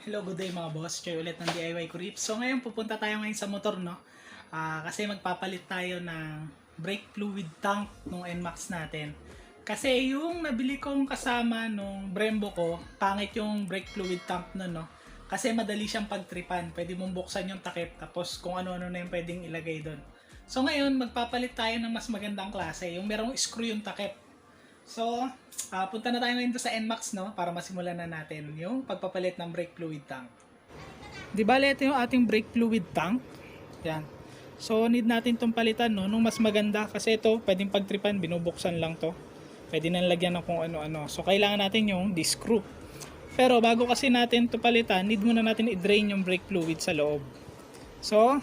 Hello, good day mga boss. Choy ulit ng DIY Kurip. So ngayon pupunta tayo ngayon sa motor, no? Kasi magpapalit tayo ng brake fluid tank ng NMAX natin. Kasi yung nabili kong kasama nung Brembo ko, pangit yung brake fluid tank nun, no? Kasi madali siyang pagtripan. Pwede mong buksan yung takip tapos kung ano-ano na yung pwedeng ilagay doon. So ngayon magpapalit tayo ng mas magandang klase, yung merong screw yung takip. So, punta na tayo ngayon sa NMAX, no, para masimulan na natin yung pagpapalit ng brake fluid tank. Di ba, ito yung ating brake fluid tank. Yan. So, need natin itong palitan, no, nung mas maganda. Kasi ito, pwedeng pagtripan, binubuksan lang to. Pwede nang lagyan ng kung ano-ano. So, kailangan natin yung screw. Pero, bago kasi natin ito palitan, need muna natin i-drain yung brake fluid sa loob. So,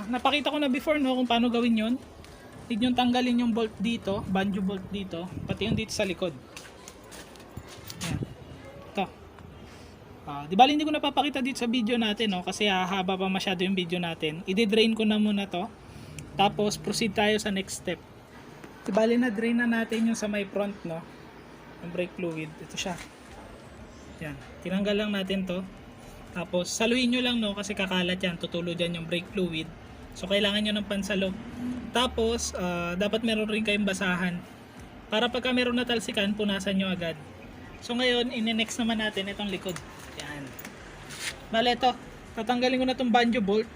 napakita ko na before, no, kung paano gawin yun. Need nyo tanggalin yung bolt dito, banjo bolt dito, pati yung dito sa likod. Ayan. Ito. Di bali hindi ko napapakita dito sa video natin, no, kasi haba pa masyado yung video natin. I-drain ko na muna to. Tapos proceed tayo sa next step. Di bali na drain na natin yung sa may front, no, yung brake fluid. Ito siya. Yan. Tinanggal lang natin to. Tapos saluin nyo lang, no, kasi kakalat yan. Tutulo dyan yung brake fluid. So kailangan nyo ng pansalo. Tapos dapat meron rin kayong basahan. Para pagka meron natalsikan, punasan nyo agad. So ngayon, ine-next naman natin itong likod. Yan. Bale ito, tatanggalin ko na itong banjo bolt.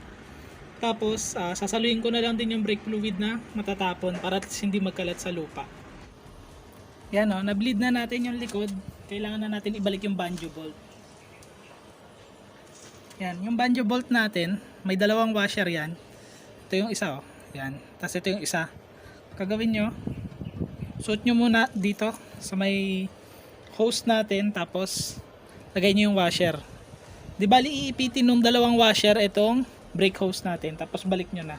Tapos sasaluin ko na lang din yung brake fluid na matatapon para hindi magkalat sa lupa. Yan o, na-bleed na natin yung likod. Kailangan na natin ibalik yung banjo bolt. Yan, yung banjo bolt natin, may dalawang washer yan. Ito yung isa, oh. Yan. Tapos ito yung isa. Kagawin nyo, suot nyo muna dito sa may hose natin, tapos lagay nyo yung washer. Di bali iipitin nung dalawang washer itong brake hose natin, tapos balik nyo na.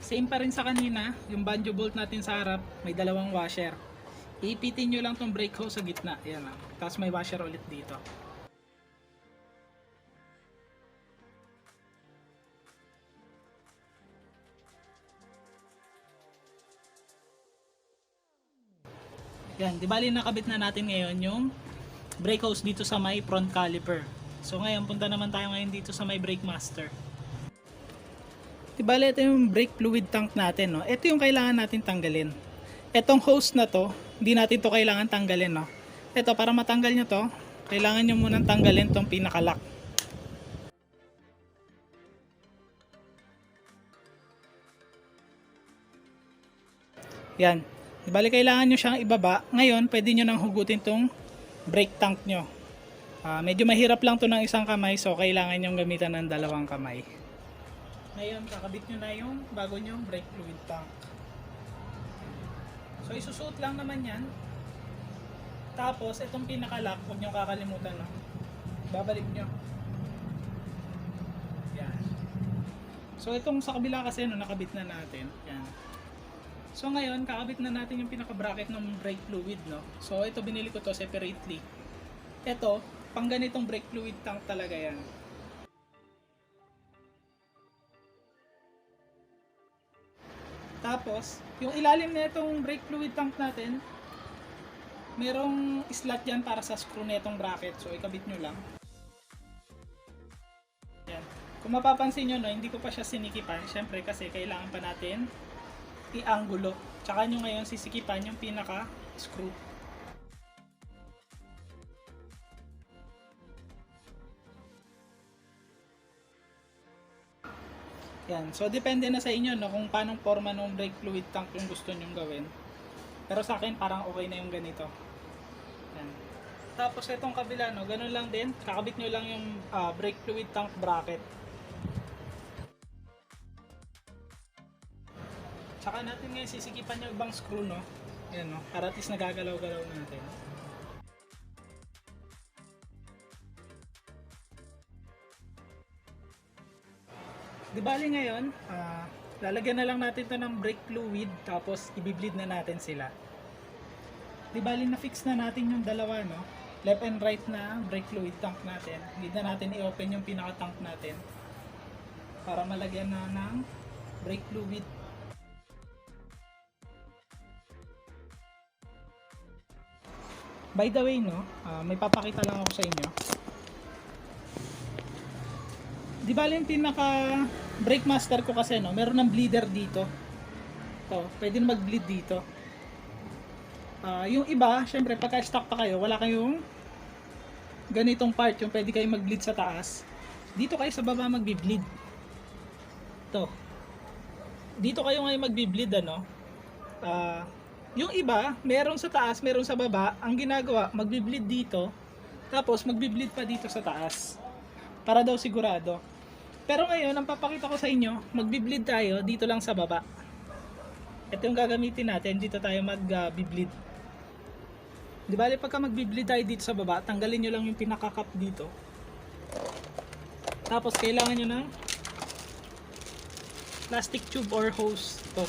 Same pa rin sa kanina, yung banjo bolt natin sa harap, may dalawang washer. Iipitin nyo lang tong brake hose sa gitna. Yan lang. Tapos may washer ulit dito. Yan. Di bali nakabit na natin ngayon yung brake hose dito sa may front caliper. So ngayon, punta naman tayo ngayon dito sa may brake master. Di bali ito yung brake fluid tank natin, no? Ito yung kailangan natin tanggalin. Etong hose na to, hindi natin to kailangan tanggalin, no? Ito, para matanggal nyo to, kailangan nyo munang tanggalin tong pinaka-lock. Yan. Di bali kailangan nyo siyang ibaba. Ngayon, pwede nyo nang hugutin tong brake tank nyo. Medyo mahirap lang to ng isang kamay, so kailangan nyo gamitan ng dalawang kamay. Ngayon, kakabit nyo na yung bago nyo brake fluid tank. So isusuot lang naman yan. Tapos itong pinaka-lock, huwag nyo kakalimutan, no? Babalik nyo. Yan. So itong sa kabila kasi, no, nakabit na natin. Yan. So ngayon, kakabit na natin yung pinaka-bracket ng brake fluid, no? So ito, binili ko to separately. Ito, pang ganitong brake fluid tank talaga yan. Tapos, yung ilalim na itong brake fluid tank natin, merong slot yan para sa screw na itong bracket. So, ikabit nyo lang. Yan. Kung mapapansin nyo, no, hindi ko pa siya sinikipan. Siyempre kasi kailangan pa natin i-angulo. Tsaka nyo ngayon sisikipan yung pinaka-screw. Yan. So, depende na sa inyo, no, kung paano forma ng brake fluid tank yung gusto nyo gawin. Pero sa akin, parang okay na yung ganito. Yan. Tapos, itong kabila, no, ganun lang din. Kakabit nyo lang yung brake fluid tank bracket. Tsaka natin ngayon sisikipan yung ibang screw, no. Yan, no, para at least nagagalaw-galaw natin. Di bali ngayon, lalagyan na lang natin to ng brake fluid, tapos i-bleed na natin sila. Di bali na fix na natin yung dalawa, no? Left and right na brake fluid tank natin. Need na natin i-open yung pinaka-tank natin para malagyan na ng brake fluid. By the way, no, may papakita lang ako sa inyo. Di ba yung pinaka brake master ko kasi, no, meron ng bleeder dito. To, pwede na mag-bleed dito. Yung iba, syempre pagka stock pa kayo, wala kayong ganitong part yung pwede kayong mag-bleed sa taas. Dito kayo sa baba magbi-bleed. To. Dito kayo ngayon magbi-bleed, ano. Yung iba, meron sa taas, meron sa baba. Ang ginagawa, magbi-bleed dito, tapos magbi-bleed pa dito sa taas. Para daw sigurado. Pero ngayon, ang papakita ko sa inyo, magbi-bleed tayo dito lang sa baba. Ito yung gagamitin natin, dito tayo mag-bleed. Di ba, pagka magbi-bleed tayo dito sa baba, tanggalin nyo lang yung pinaka-cup dito. Tapos kailangan nyo ng plastic tube or hose to.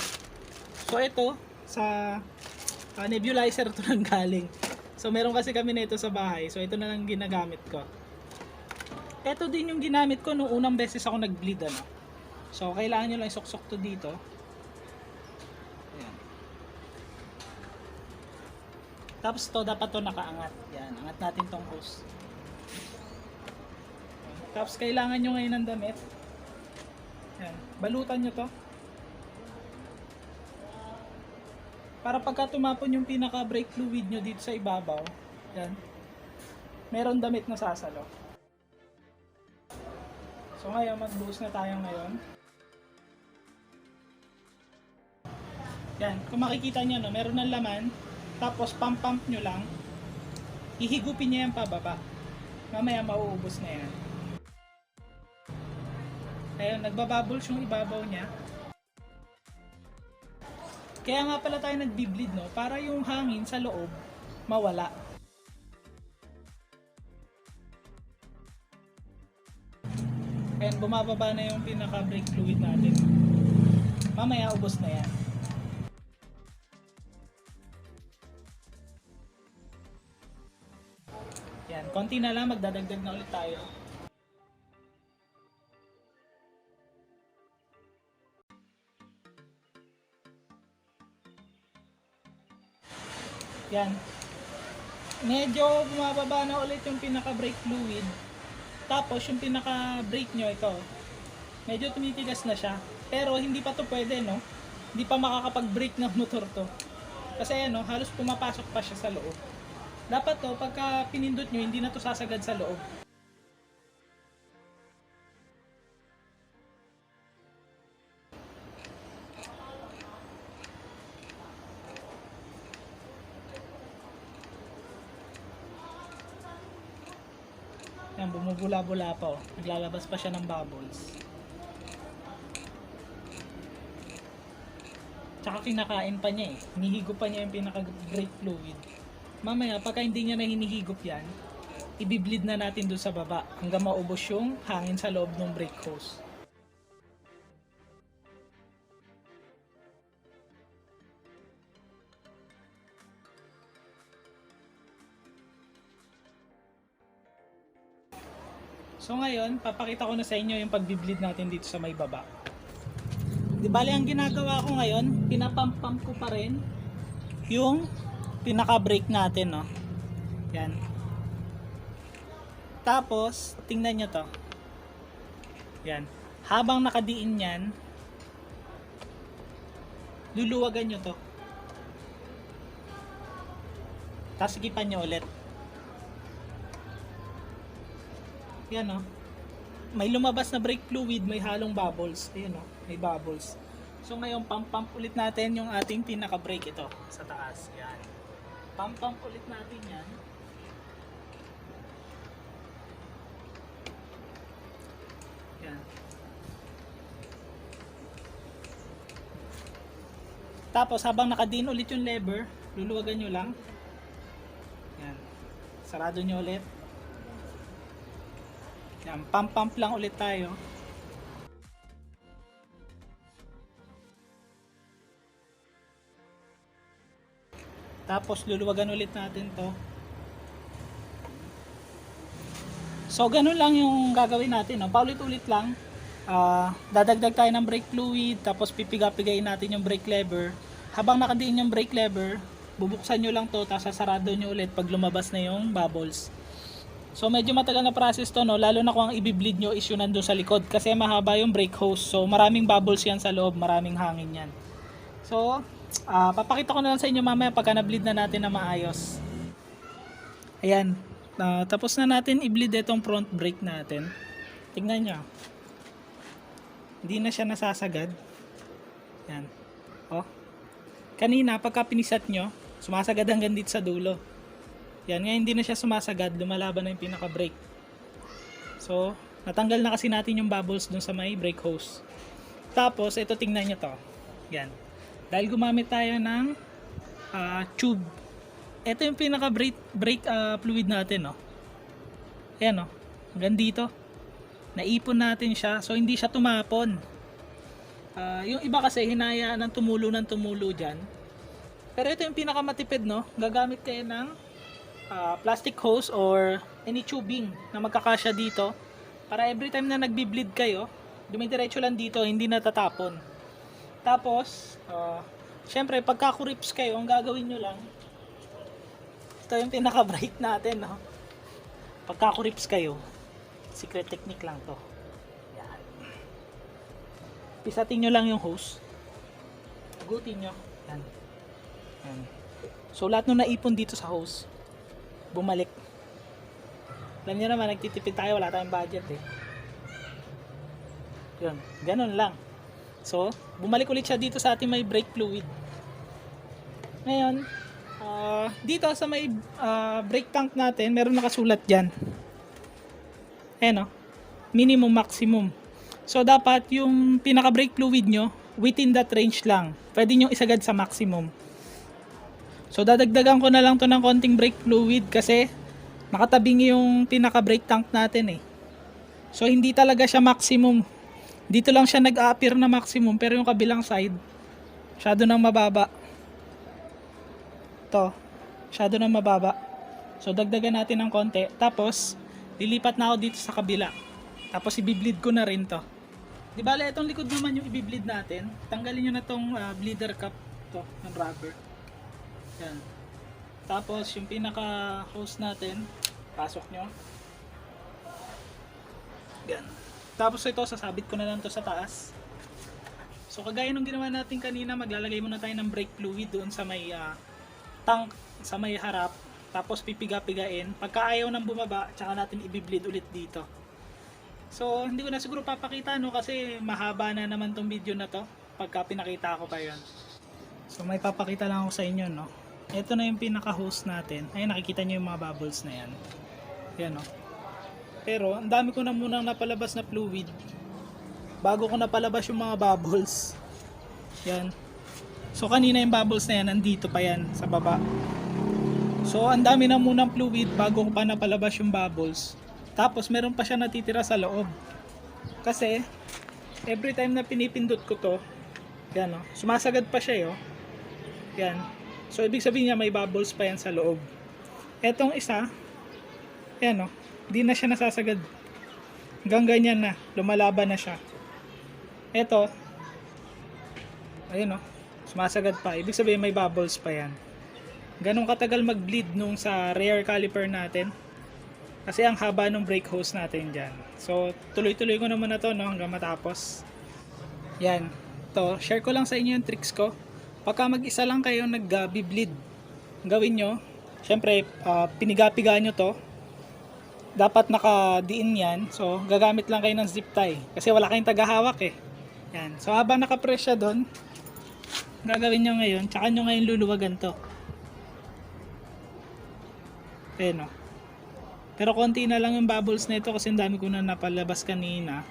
So ito, sa nebulizer to nang galing. So meron kasi kami nito sa bahay. So ito na lang ginagamit ko. Ito din yung ginamit ko nung unang beses ako nag-bleed, ano. So kailangan nyo lang isok-sok to dito. Ayan. Tapos to dapat to nakaangat. Yan, angat natin tong hose. Tapos kailangan nyo ngayon ng damit. Yan, balutan nyo to. Para pagka tumapon yung pinaka brake fluid nyo dito sa ibabaw, yan, meron damit na sasalo. So ngayon, mag-buhos na tayo ngayon. Yan, kung makikita nyo, no, meron ng laman, tapos pump nyo lang, ihigupin nyo yan pababa. Mamaya mauubos na yan. Ayun, nagbabubbles yung ibabaw niya. Kaya nga pala tayo nagbi-bleed, no? Para yung hangin sa loob mawala. Ayan, bumababa na yung pinaka-brake fluid natin. Mamaya ubos na yan. Yan, konti na lang, magdadagdag na ulit tayo. Yan. Medyo bumababa na ulit yung pinaka-brake fluid. Tapos yung pinaka-brake nyo, ito, medyo tumitigas na siya. Pero hindi pa to pwede, no? Hindi pa makakapag-brake ng motor to. Kasi ano, halos pumapasok pa siya sa loob. Dapat to, pagka pinindot nyo, hindi na to sasagad sa loob. Yan, bumubula-bula pa, oh. Naglalabas pa siya ng bubbles. Tsaka kinakain pa niya, eh. Hinihigop pa niya yung pinaka-brake fluid. Mamaya, pagka hindi niya na hinihigop yan, i-bleed na natin doon sa baba hanggang maubos yung hangin sa loob ng brake hose. So ngayon, papakita ko na sa inyo yung pagbi-bleed natin dito sa may baba. Di bale, ang ginagawa ko ngayon, pinapump ko pa rin yung pinaka-brake natin, no. Yan. Tapos, tingnan nyo to. Yan. Habang nakadiin yan, luluwagan nyo to. Tapos sigipan nyo ulit. Yan, no. May lumabas na brake fluid, may halong bubbles. Ayun, no. May bubbles. So ngayon, pump ulit natin yung ating pinaka-brake ito sa taas. Yan. Pump ulit natin yan. Yan. Tapos habang nakadin ulit yung lever, luluwagan nyo lang. Yan. Sarado nyo ulit. Yan, pump lang ulit tayo. Tapos luluwagan ulit natin to. So ganun lang yung gagawin natin, no? Paulit-ulit lang. Dadagdag tayo ng brake fluid, tapos pipiga-pigayin natin yung brake lever. Habang nakadiin yung brake lever, bubuksan nyo lang to, tapos sasarado nyo ulit pag lumabas na yung bubbles. So medyo matagal na process to, no? Lalo na kung ang i-bleed nyo is yun nandun sa likod, kasi mahaba yung brake hose. So maraming bubbles yan sa loob, maraming hangin yan. So papakita ko na lang sa inyo mamaya pagka na-bleed na natin na maayos. Ayan, tapos na natin i-bleed itong front brake natin. Tingnan nyo, hindi na siya nasasagad. Yan, oh. Kanina pagka pinisat nyo, sumasagad hanggang dito sa dulo. Yan, ngayon hindi na siya sumasagad, lumalaban na yung pinaka-brake. So, natanggal na kasi natin yung bubbles dun sa may brake hose. Tapos, ito tingnan nyo to. Yan. Dahil gumamit tayo ng tube. Ito yung pinaka-brake fluid natin, no? Ayan, no? Hanggang dito. Naipon natin siya, so hindi siya tumapon. Yung iba kasi, hinayaan ng tumulo dyan. Pero ito yung pinakamatipid, no? Gagamit kayo ng plastic hose or any tubing na magkakasya dito para every time na nagbi-bleed kayo, dumidiretso lang dito, hindi natatapon. Tapos syempre pagka-kurips kayo, ang gagawin nyo lang, ito yung pinaka-brake natin, no? Pagka-kurips kayo, secret technique lang to. Yan. Pisatin nyo lang yung hose, agutin nyo. Yan. Yan. So lahat nung naipon dito sa hose, bumalik. Alam niyo naman, nagtitipid tayo, wala tayong budget eh. Yun, ganun lang. So, bumalik ulit siya dito sa ating may brake fluid. Ngayon, dito sa may brake tank natin, meron nakasulat dyan. Ayan o, minimum, maximum. So, dapat yung pinaka brake fluid nyo, within that range lang. Pwede nyo isagad sa maximum. So dadagdagan ko na lang to ng konting brake fluid kasi nakatabing yung pinaka brake tank natin eh. So hindi talaga siya maximum. Dito lang siya nag-a-appear na maximum, pero yung kabilang side masyado nang mababa. To, masyado nang mababa. So dagdagan natin ng konti. Tapos lilipat na ako dito sa kabila. Tapos i-bleed ko na rin to. Di bale itong likod naman yung i-bleed natin. Tanggalin nyo na tong bleeder cap to ng rubber. Yan. Tapos yung pinaka hose natin, pasok nyo. Yan. Tapos ito, sasabit ko na lang to sa taas. So kagaya nung ginawa natin kanina, maglalagay muna tayo ng brake fluid doon sa may tank, sa may harap. Tapos pipiga-pigain. Pagka ayaw nang bumaba, tsaka natin i-bleed ulit dito. So hindi ko na siguro papakita, no, kasi mahaba na naman tong video na to pagka pinakita ko pa yon. So may papakita lang ako sa inyo, no. Ito na yung pinaka hose natin. Ayun, nakikita nyo yung mga bubbles na yan. Yan, no. Pero ang dami ko na munang napalabas na fluid bago ko napalabas yung mga bubbles. Yan. So kanina yung bubbles na yan, nandito pa yan sa baba. So ang dami na munang fluid bago ko pa napalabas yung bubbles. Tapos meron pa siya natitira sa loob. Kasi every time na pinipindot ko to, yan, no, sumasagad pa siya, yo. Yan. So ibig sabihin niya may bubbles pa yan sa loob. Etong isa, yan, no, hindi na siya nasasagad. Hanggang ganyan na, lumalaban na siya. Eto, ayun, no, sumasagad pa. Ibig sabihin may bubbles pa yan. Ganong katagal mag-bleed nung sa rear caliper natin. Kasi ang haba ng brake hose natin dyan. So tuloy-tuloy ko naman na to, no, hanggang matapos. Yan. To, share ko lang sa inyo yung tricks ko. Pagka mag-isa lang kayo nag-bleed, gawin nyo, syempre piniga-piga nyo to. Dapat nakadiin yan. So gagamit lang kayo ng zip tie kasi wala kayong tagahawak eh. Yan. So habang nakapress siya doon, gagawin nyo ngayon, tsaka nyo ngayon luluwagan to. Ayan, no. Pero konti na lang yung bubbles na ito kasi ang dami ko na napalabas kanina.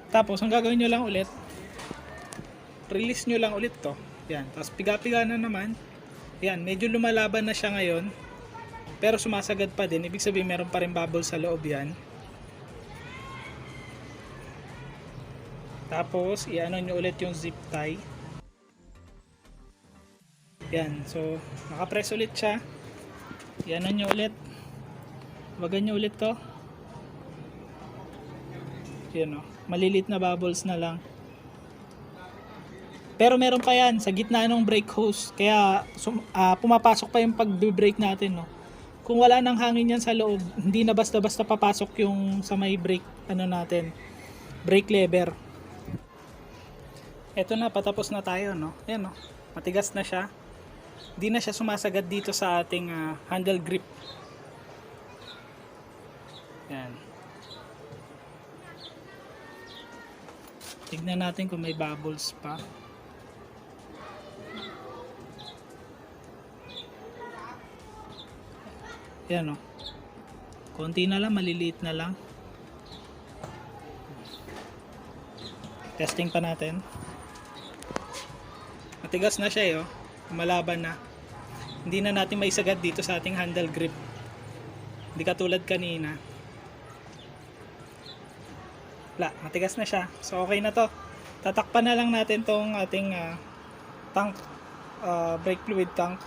Tapos ang gagawin nyo lang ulit, release nyo lang ulit to. Yan. Tapos piga-piga na naman. Yan. Medyo lumalaban na siya ngayon. Pero sumasagad pa din. Ibig sabihin meron pa rin bubbles sa loob yan. Tapos i-ano nyo ulit yung zip tie. Yan. So nakapress ulit siya. I-ano nyo ulit. Wagan nyo ulit to. Yan, o. Malilit na bubbles na lang. Pero meron pa yan sa gitna ng brake hose. Kaya pumapasok pa yung pag-brake natin, no. Kung wala nang hangin yan sa loob, hindi na basta-basta papasok yung sa may brake natin, brake lever. Eto na, patapos na tayo, no. Ayan, no. Matigas na siya. Hindi na siya sumasagad dito sa ating handle grip. Yan. Tignan natin kung may bubbles pa. Yan, o. Konti na lang, maliliit na lang. Testing pa natin. Matigas na siya, oh. Malaban na. Hindi na natin maisagad dito sa ating handle grip. Hindi katulad kanina. Wala, matigas na siya. So okay na to. Tatakpan na lang natin tong ating tank, brake fluid tank.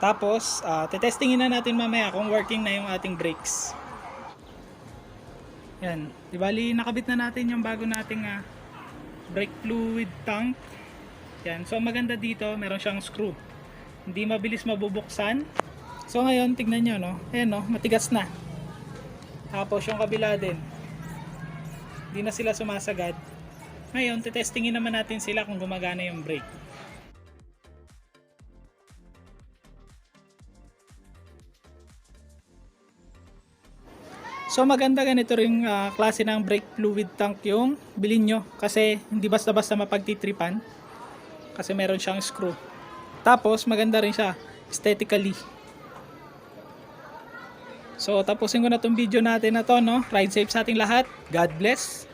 Tapos, tetestingin na natin mamaya kung working na yung ating brakes. Yan. Di bali, nakabit na natin yung bago nating brake fluid tank. Yan. So, maganda dito, meron siyang screw. Hindi mabilis mabubuksan. So, ngayon, tignan nyo, no? Ayan, no? Matigas na. Tapos, yung kabila din. Hindi na sila sumasagad. Ngayon, tetestingin naman natin sila kung gumagana yung brake. So maganda ganito ring klase ng brake fluid tank yung bilhin nyo. Kasi hindi basta-basta mapagtitripan. Kasi meron siyang screw. Tapos maganda rin siya aesthetically. So tapusin ko na tong video natin na to, no? Ride safe sa ating lahat. God bless.